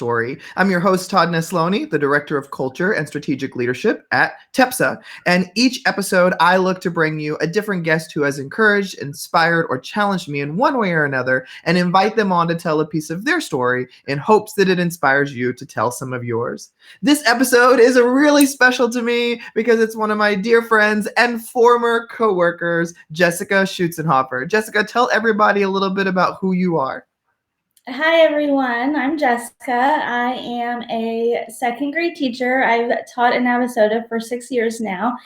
story. I'm your host, Todd Nesloni, the Director of Culture and Strategic Leadership at TEPSA. And each episode, I look to bring you a different guest who has encouraged, inspired, or challenged me in one way or another, and invite them on to tell a piece of their story in hopes that it inspires you to tell some of yours. This episode is really special to me because it's one of my dear friends and former co-workers, Jessica Schutzenhofer. Jessica, tell everybody a little bit about who you are. Hi, everyone. I'm Jessica. I am a second grade teacher. I've taught in Navasota for 6 years now,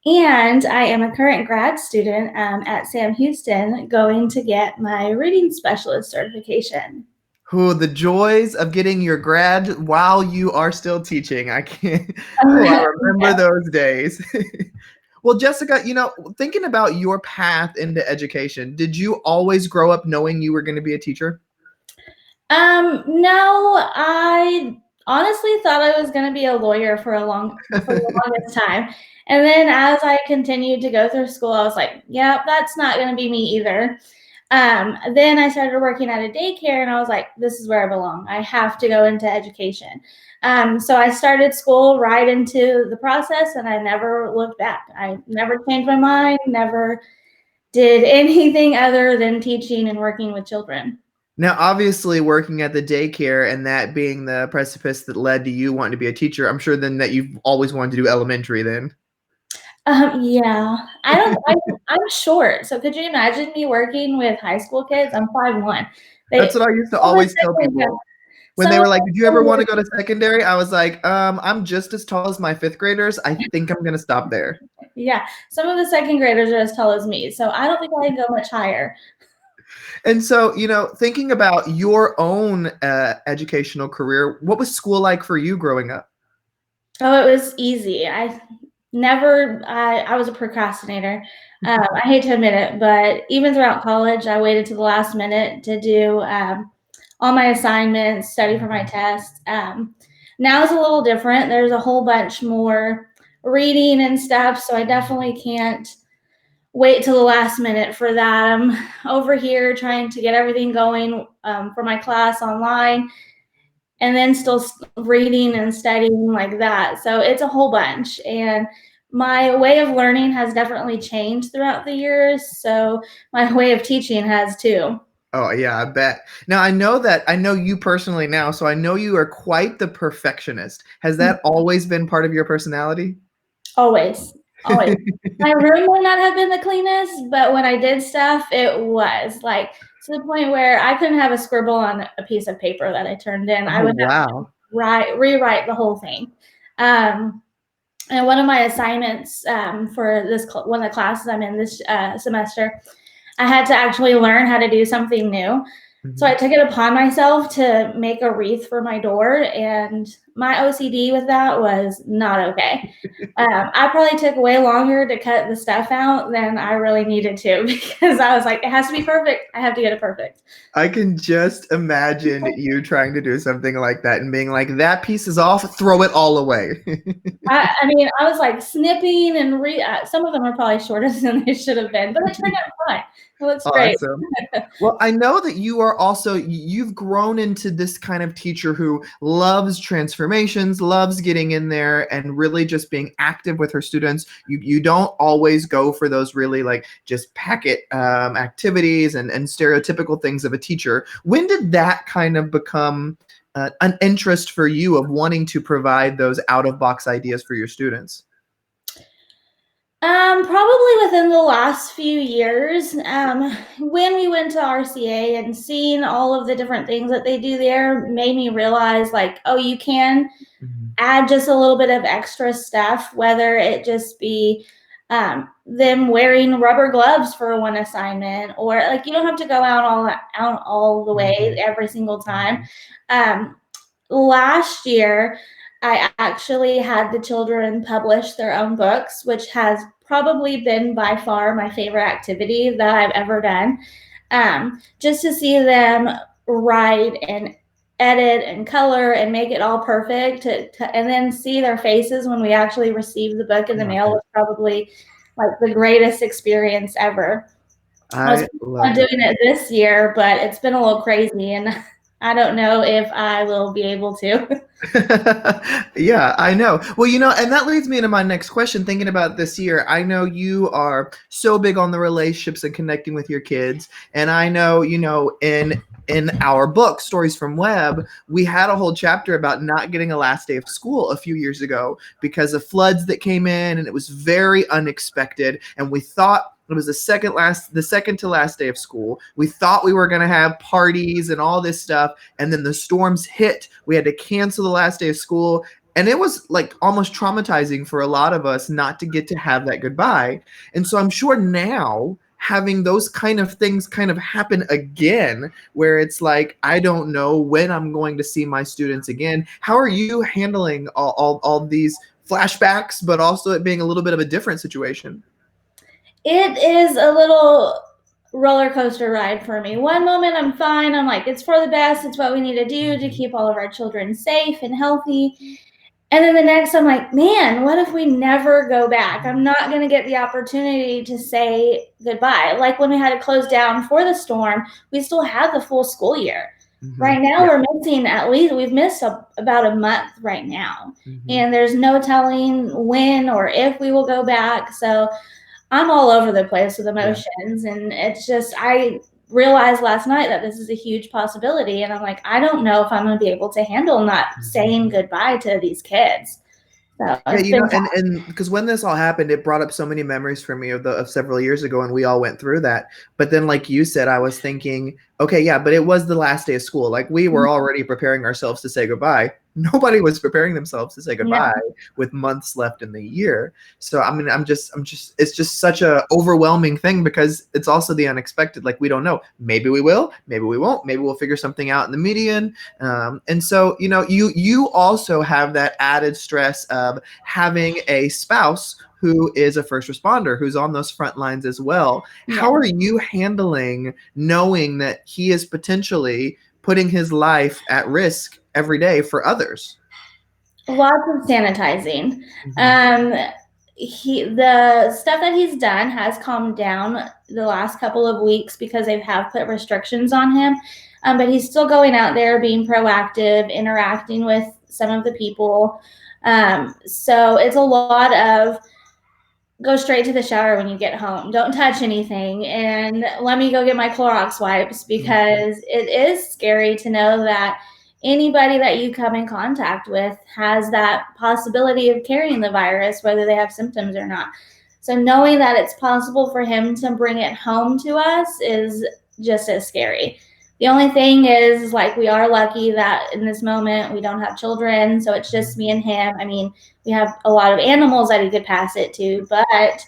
and I am a current grad student at Sam Houston going to get my reading specialist certification. Who the joys of getting your grad while you are still teaching. I can't. I remember those days. Well, Jessica, thinking about your path into education, did you always grow up knowing you were going to be a teacher? No, I honestly thought I was going to be a lawyer for the longest time. And then as I continued to go through school, I was like, yeah, that's not going to be me either. Then I started working at a daycare and I was like, this is where I belong. I have to go into education. So I started school right into the process and I never looked back. I never changed my mind, never did anything other than teaching and working with children. Now, obviously, working at the daycare and that being the precipice that led to you wanting to be a teacher, I'm sure then that you've always wanted to do elementary then. Yeah, I'm short. So could you imagine me working with high school kids? I'm 5'1". That's what I used to always tell people. When they were like, did you ever want to go to secondary? I was like, I'm just as tall as my fifth graders. I think I'm going to stop there. Yeah, some of the second graders are as tall as me, so I don't think I can go much higher. And so, thinking about your own educational career, what was school like for you growing up? Oh, it was easy. I was a procrastinator. I hate to admit it, but even throughout college, I waited to the last minute to do all my assignments, study for my tests. Now it's a little different. There's a whole bunch more reading and stuff, so I definitely can't wait till the last minute for that. I'm over here trying to get everything going for my class online and then still reading and studying like that. So it's a whole bunch. And my way of learning has definitely changed throughout the years. So my way of teaching has too. Oh, yeah, I bet. Now, I know you personally now, so I know you are quite the perfectionist. Has that always been part of your personality? Always. Always. My room might not have been the cleanest, but when I did stuff, it was like to the point where I couldn't have a scribble on a piece of paper that I turned in. I would have to rewrite the whole thing. And one of my assignments for one of the classes I'm in this semester, I had to actually learn how to do something new. So I took it upon myself to make a wreath for my door, and my OCD with that was not okay. I probably took way longer to cut the stuff out than I really needed to because I was like, it has to be perfect. I have to get it perfect. I can just imagine you trying to do something like that and being like, that piece is off, throw it all away. I mean, I was like snipping and some of them are probably shorter than they should have been, but it turned out fine. It looks great. Awesome. Well, I know that you've grown into this kind of teacher who loves transformations, loves getting in there and really just being active with her students. You don't always go for those really like just packet activities and stereotypical things of a teacher. When did that kind of become an interest for you of wanting to provide those out-of-box ideas for your students? Probably within the last few years, when we went to RCA and seeing all of the different things that they do there made me realize like, oh, you can add just a little bit of extra stuff, whether it just be them wearing rubber gloves for one assignment, or like you don't have to go out all the way every single time. Last year, I actually had the children publish their own books, which has probably been by far my favorite activity that I've ever done. Just to see them write and edit and color and make it all perfect and then see their faces when we actually receive the book in the mail was probably like the greatest experience ever. I was doing it this year, but it's been a little crazy and I don't know if I will be able to. Yeah, I know. Well, and that leads me into my next question. Thinking about this year, I know you are so big on the relationships and connecting with your kids, and I know, in our book, Stories from Webb, we had a whole chapter about not getting a last day of school a few years ago because of floods that came in, and it was very unexpected. And we thought it was the second to last day of school. We thought we were going to have parties and all this stuff, and then the storms hit. We had to cancel the last day of school. And it was like almost traumatizing for a lot of us not to get to have that goodbye. And so I'm sure now having those kind of things kind of happen again, where it's like, I don't know when I'm going to see my students again. How are you handling all these flashbacks, but also it being a little bit of a different situation? It is a little roller coaster ride for me. One moment I'm fine. I'm like, it's for the best. It's what we need to do to keep all of our children safe and healthy. And then the next, I'm like, man, what if we never go back? I'm not going to get the opportunity to say goodbye. Like when we had to close down for the storm, we still have the full school year. Mm-hmm. Right now, Yeah. we're missing we've missed about a month right now. Mm-hmm. And there's no telling when or if we will go back. So I'm all over the place with emotions. Yeah. And it's just, I realized last night that this is a huge possibility. And I'm like, I don't know if I'm going to be able to handle not saying goodbye to these kids. So Yeah, it's been tough. and because when this all happened, it brought up so many memories for me of several years ago, and we all went through that. But then, like you said, I was thinking, okay, yeah, but it was the last day of school. Like we were already preparing ourselves to say goodbye. Nobody was preparing themselves to say goodbye with months left in the year. So I mean, it's just such a overwhelming thing because it's also the unexpected. Like we don't know. Maybe we will, maybe we won't. Maybe we'll figure something out in the median. And so you also have that added stress of having a spouse who is a first responder, who's on those front lines as well. How are you handling knowing that he is potentially putting his life at risk every day for others? Lots of sanitizing. The stuff that he's done has calmed down the last couple of weeks because they have put restrictions on him. But he's still going out there, being proactive, interacting with some of the people. So it's a lot of go straight to the shower when you get home. Don't touch anything. And let me go get my Clorox wipes because it is scary to know that anybody that you come in contact with has that possibility of carrying the virus, whether they have symptoms or not. So knowing that it's possible for him to bring it home to us is just as scary. The only thing is, like, we are lucky that in this moment we don't have children, so it's just me and him. I mean, we have a lot of animals that he could pass it to, but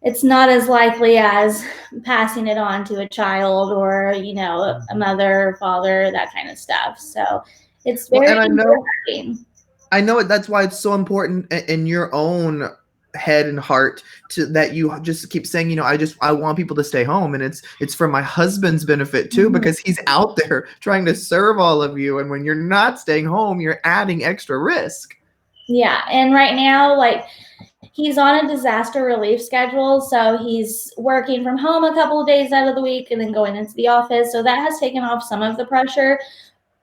it's not as likely as passing it on to a child or, a mother, father, that kind of stuff. So it's very interesting. I know it. That's why it's so important in your own head and heart that you just keep saying, I want people to stay home, and it's for my husband's benefit too, because he's out there trying to serve all of you, and when you're not staying home, you're adding extra risk. Yeah, and right now, like, he's on a disaster relief schedule, so he's working from home a couple of days out of the week and then going into the office. So that has taken off some of the pressure.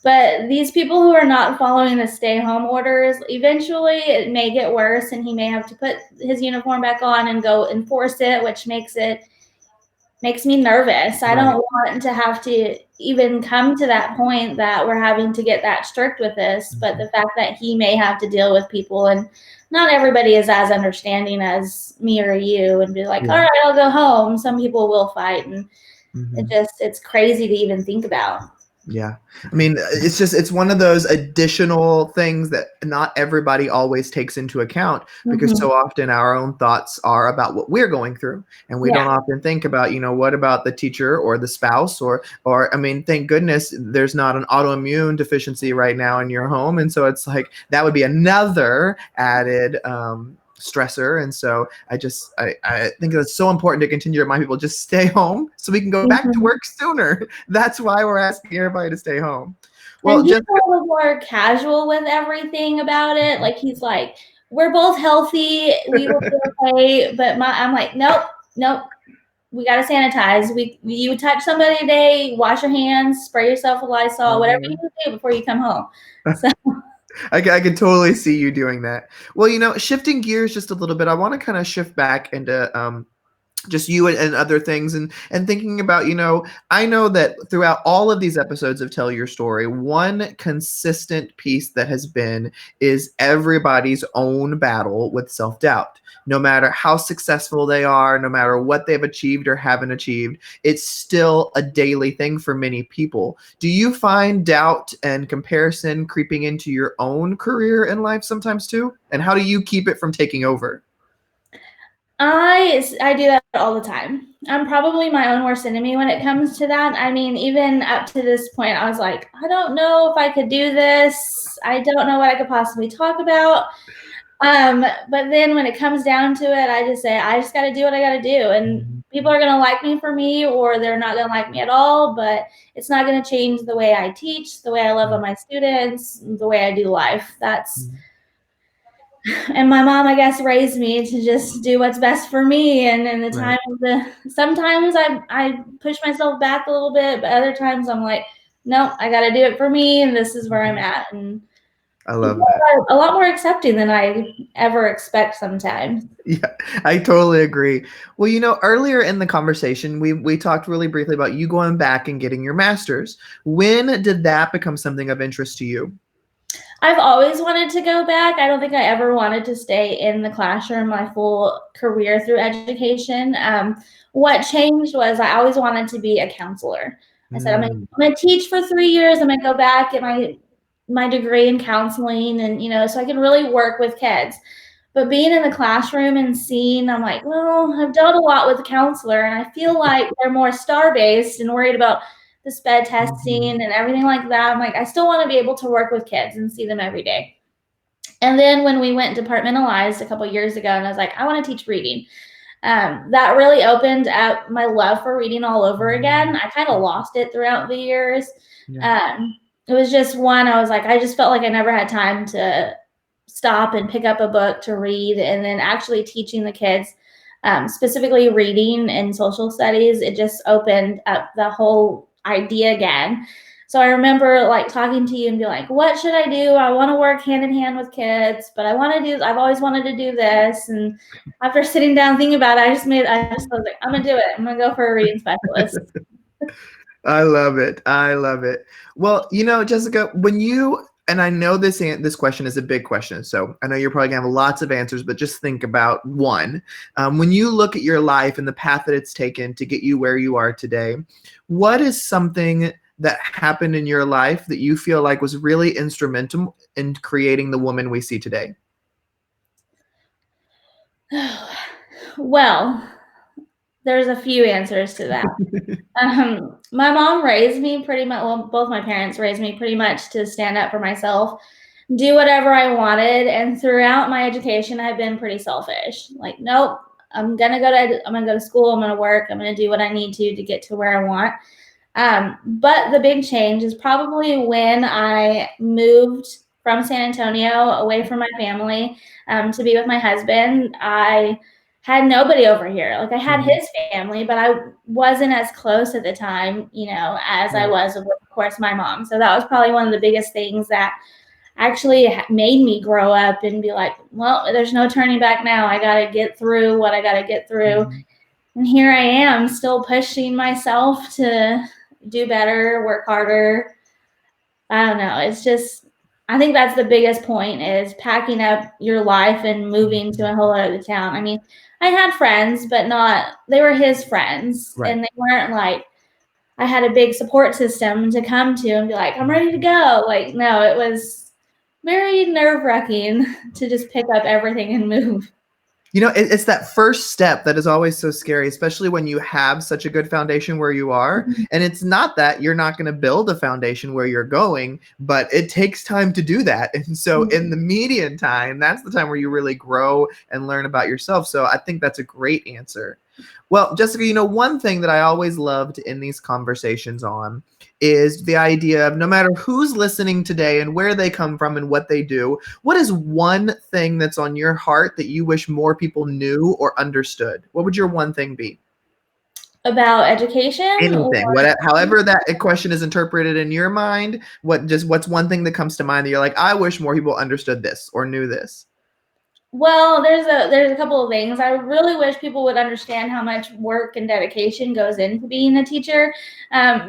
But these people who are not following the stay-home orders, eventually it may get worse, and he may have to put his uniform back on and go enforce it, which makes me nervous. I don't want to have to even come to that point that we're having to get that strict with this. But the fact that he may have to deal with people, and not everybody is as understanding as me or you, and be like, all right, I'll go home. Some people will fight, and it's crazy to even think about. Yeah. I mean, it's one of those additional things that not everybody always takes into account, because so often our own thoughts are about what we're going through, and we don't often think about, what about the teacher or the spouse or I mean, thank goodness there's not an autoimmune deficiency right now in your home. And so it's like, that would be another added, stressor. And so I think it's so important to continue to remind people, just stay home so we can go back to work sooner. That's why we're asking everybody to stay home. Well, and he's a little more casual with everything about it. Like, he's like, we're both healthy, we will be okay. But I'm like, nope. we got to sanitize. You touch somebody today, wash your hands, spray yourself with Lysol, whatever you Mhm. can do before you come home. So I can totally see you doing that. Well, shifting gears just a little bit, I want to kind of shift back into just you and other things and thinking about, I know that throughout all of these episodes of Tell Your Story, one consistent piece that has been is everybody's own battle with self-doubt. No matter how successful they are, no matter what they've achieved or haven't achieved, it's still a daily thing for many people. Do you find doubt and comparison creeping into your own career and life sometimes too? And how do you keep it from taking over? I do that all the time. I'm probably my own worst enemy when it comes to that. I mean, even up to this point, I was like, I don't know if I could do this. I don't know what I could possibly talk about. But then when it comes down to it, I just say, I just got to do what I got to do. And people are going to like me for me, or they're not going to like me at all. But it's not going to change the way I teach, the way I love on my students, the way I do life. And my mom, I guess, raised me to just do what's best for me. And in the Right. time, sometimes I push myself back a little bit, but other times I'm like, no, I got to do it for me. And this is where I'm Mhm. at. And I people love that. are a lot more accepting than I ever expect sometimes. Yeah, I totally agree. Well, earlier in the conversation, we talked really briefly about you going back and getting your master's. When did that become something of interest to you? I've always wanted to go back. I don't think I ever wanted to stay in the classroom my full career through education. What changed was I always wanted to be a counselor. I said, Mm, I'm gonna teach for 3 years. I'm gonna go back, get my degree in counseling, and so I can really work with kids. But being in the classroom and seeing, I'm like, well, I've done a lot with the counselor, and I feel like they're more star based and worried about the SPED mhm, testing and everything like that. I'm like, I still want to be able to work with kids and see them every day. And then when we went departmentalized a couple years ago, and I was like, I want to teach reading. That really opened up my love for reading all over mhm, again. I kind of lost it throughout the years. yeah. It was just one, I was like, I just felt like I never had time to stop and pick up a book to read. And then actually teaching the kids, specifically reading and social studies, it just opened up the whole idea again. So I remember like talking to you and be like, what should I do? I want to work hand in hand with kids, but I've always wanted to do this. And after sitting down thinking about it, I just was like, I'm gonna do it. I'm gonna go for a reading specialist. I love it. I love it. Well, Jessica, when you and I know this question is a big question, so I know you're probably gonna have lots of answers, but just think about one. When you look at your life and the path that it's taken to get you where you are today, what is something that happened in your life that you feel like was really instrumental in creating the woman we see today? Well, there's a few answers to that. My mom raised me pretty much, well, both my parents raised me pretty much to stand up for myself, do whatever I wanted. And throughout my education, I've been pretty selfish. Like, nope, I'm gonna go to school. I'm gonna work. I'm gonna do what I need to get to where I want. But the big change is probably when I moved from San Antonio away from my family, to be with my husband. I had nobody over here. Like I had Mhm, his family, but I wasn't as close at the time, as I right. was with, of course, my mom. So that was probably one of the biggest things that actually made me grow up and be like, well, there's no turning back now. I got to get through what I got to get through. Mhm, And here I am still pushing myself to do better, work harder. I don't know. It's just, I think that's the biggest point is packing up your life and moving to mhm, a whole other town. I mean, I had friends, but they were his friends. right. And they weren't like, I had a big support system to come to and be like, I'm ready to go. Like, no, it was very nerve wracking to just pick up everything and move. It's that first step that is always so scary, especially when you have such a good foundation where you are. And it's not that you're not going to build a foundation where you're going, but it takes time to do that. And so, in the median time, that's the time where you really grow and learn about yourself. So, I think that's a great answer. Well, Jessica, one thing that I always love to end these conversations on is the idea of no matter who's listening today and where they come from and what they do, what is one thing that's on your heart that you wish more people knew or understood? What would your one thing be? About education or Anything, however that question is interpreted in your mind, what's one thing that comes to mind that you're like, I wish more people understood this or knew this? Well, there's a couple of things. I really wish people would understand how much work and dedication goes into being a teacher,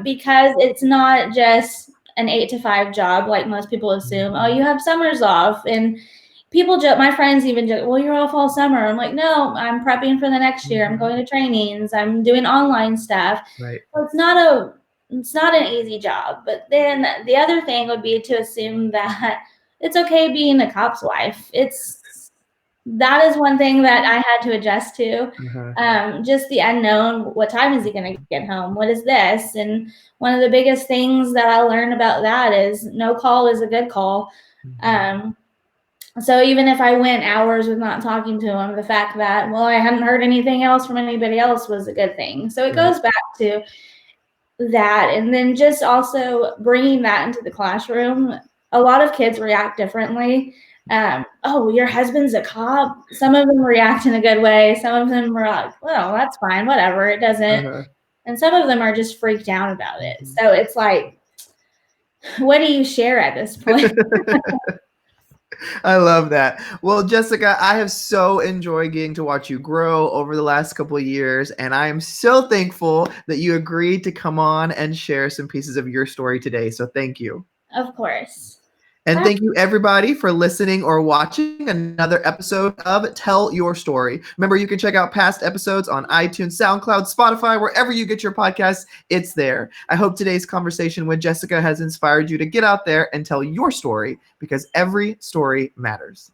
because it's not just an 8 to 5 job like most people assume. Oh, you have summers off, and my friends even joke, well, you're off all summer. I'm like, no, I'm prepping for the next year. I'm going to trainings. I'm doing online stuff. Right. So it's not an easy job. But then the other thing would be to assume that it's okay being a cop's wife. That is one thing that I had to adjust to. Just the unknown. What time is he going to get home? What is this? And one of the biggest things that I learned about that is no call is a good call. So even if I went hours with not talking to him, the fact that, well, I hadn't heard anything else from anybody else was a good thing. So it goes back to that. And then just also bringing that into the classroom. A lot of kids react differently. Oh, your husband's a cop. Some of them react in a good way. Some of them are like, well, that's fine, whatever. It doesn't. And some of them are just freaked out about it. So it's like, what do you share at this point? I love that. Well, Jessica, I have so enjoyed getting to watch you grow over the last couple of years, and I am so thankful that you agreed to come on and share some pieces of your story today. So thank you. Of course. And thank you, everybody, for listening or watching another episode of Tell Your Story. Remember, you can check out past episodes on iTunes, SoundCloud, Spotify, wherever you get your podcasts, it's there. I hope today's conversation with Jessica has inspired you to get out there and tell your story, because every story matters.